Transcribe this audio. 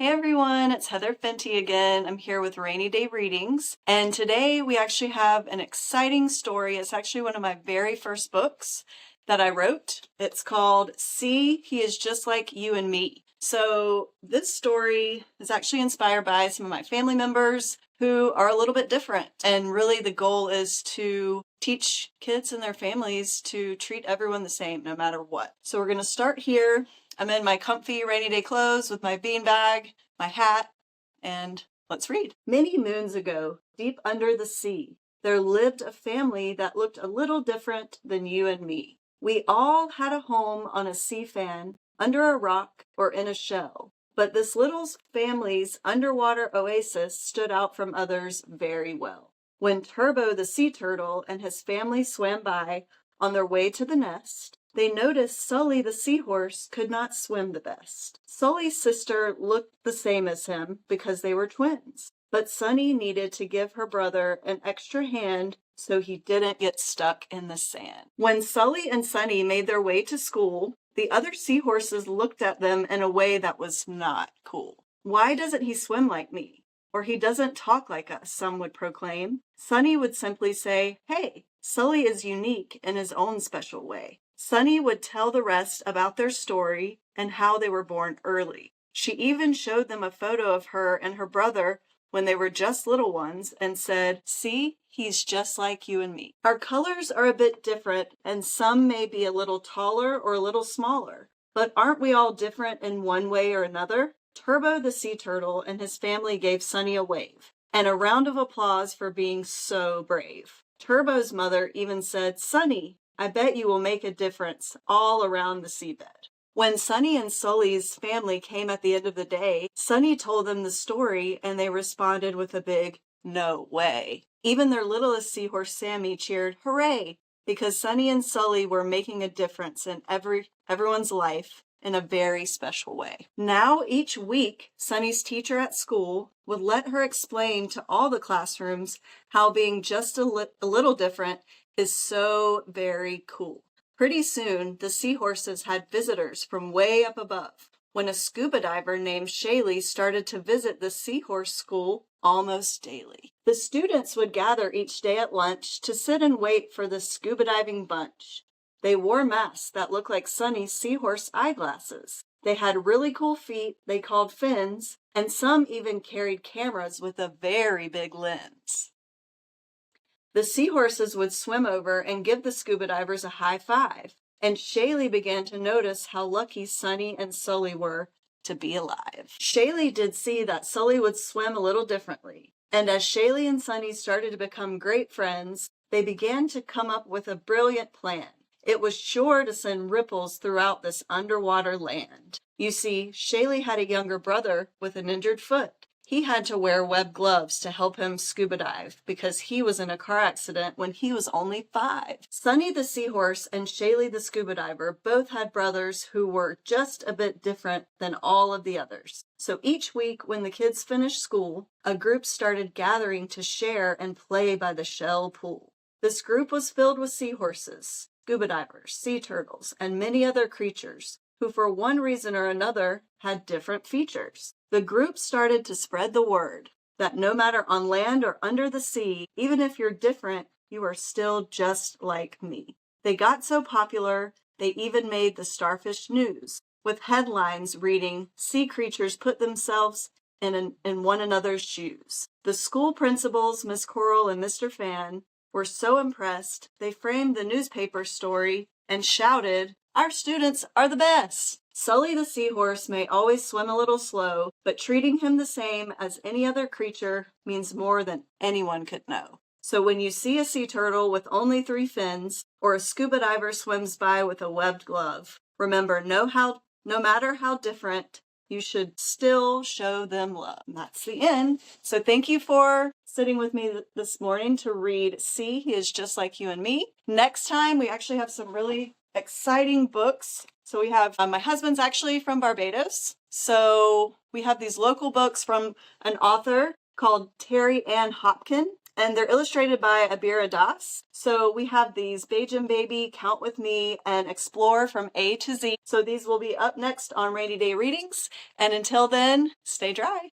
Hey everyone, it's Heather Fenty again. I'm here with Rainy Day Readings, and today we actually have an exciting story. It's actually one of my very first books that I wrote. It's called See, He Is Just Like You and Me. So this story is actually inspired by some of my family members who are a little bit different, and really the goal is to teach kids and their families to treat everyone the same no matter what. So we're going to start here. I'm in my comfy rainy day clothes with my beanbag, my hat, and let's read. Many moons ago, deep under the sea, there lived a family that looked a little different than you and me. We all had a home on a sea fan, under a rock, or in a shell. But this little family's underwater oasis stood out from others very well. When Turbo the sea turtle and his family swam by on their way to the nest, they noticed Sully the seahorse could not swim the best. Sully's sister looked the same as him because they were twins, but Sunny needed to give her brother an extra hand so he didn't get stuck in the sand. When Sully and Sunny made their way to school, the other seahorses looked at them in a way that was not cool. Why doesn't he swim like me? Or he doesn't talk like us, some would proclaim. Sunny would simply say, "Hey, Sully is unique in his own special way." Sunny would tell the rest about their story and how they were born early. She even showed them a photo of her and her brother when they were just little ones and said, "See, he's just like you and me." Our colors are a bit different and some may be a little taller or a little smaller, but aren't we all different in one way or another? Turbo the sea turtle and his family gave Sunny a wave and a round of applause for being so brave. Turbo's mother even said, "Sunny, I bet you will make a difference all around the seabed." When Sunny and Sully's family came at the end of the day, Sunny told them the story and they responded with a big, "No way." Even their littlest seahorse, Sammy, cheered, "Hooray!" because Sunny and Sully were making a difference in everyone's life in a very special way. Now, each week, Sunny's teacher at school would let her explain to all the classrooms how being just a little different is so very cool. Pretty soon, the seahorses had visitors from way up above, when a scuba diver named Shaley started to visit the seahorse school almost daily. The students would gather each day at lunch to sit and wait for the scuba diving bunch. They wore masks that looked like Sunny's seahorse eyeglasses. They had really cool feet they called fins, and some even carried cameras with a very big lens. The seahorses would swim over and give the scuba divers a high five, and Shaley began to notice how lucky Sunny and Sully were to be alive. Shaley did see that Sully would swim a little differently, and as Shaley and Sunny started to become great friends, they began to come up with a brilliant plan. It was sure to send ripples throughout this underwater land. You see, Shaley had a younger brother with an injured foot. He had to wear webbed gloves to help him scuba dive because he was in a car accident when he was only 5. Sunny the seahorse and Shaley the scuba diver both had brothers who were just a bit different than all of the others. So each week when the kids finished school, a group started gathering to share and play by the shell pool. This group was filled with seahorses, scuba divers, sea turtles, and many other creatures who for one reason or another had different features. The group started to spread the word that no matter on land or under the sea, even if you're different, you are still just like me. They got so popular, they even made the starfish news, with headlines reading, "Sea creatures put themselves in one another's shoes." The school principals, Miss Coral and Mr. Fan, were so impressed, they framed the newspaper story and shouted, "Our students are the best!" Sully the seahorse may always swim a little slow, but treating him the same as any other creature means more than anyone could know. So when you see a sea turtle with only 3 fins, or a scuba diver swims by with a webbed glove, remember, no matter how different, you should still show them love. And that's the end. So thank you for sitting with me this morning to read See, He Is Just Like You and Me. Next time, we actually have some really exciting books. So we have, my husband's actually from Barbados. So we have these local books from an author called Terry Ann Hopkin. and they're illustrated by Abira Das. So we have these Beijing Baby, Count With Me, and Explore from A to Z. So these will be up next on Rainy Day Readings. And until then, stay dry.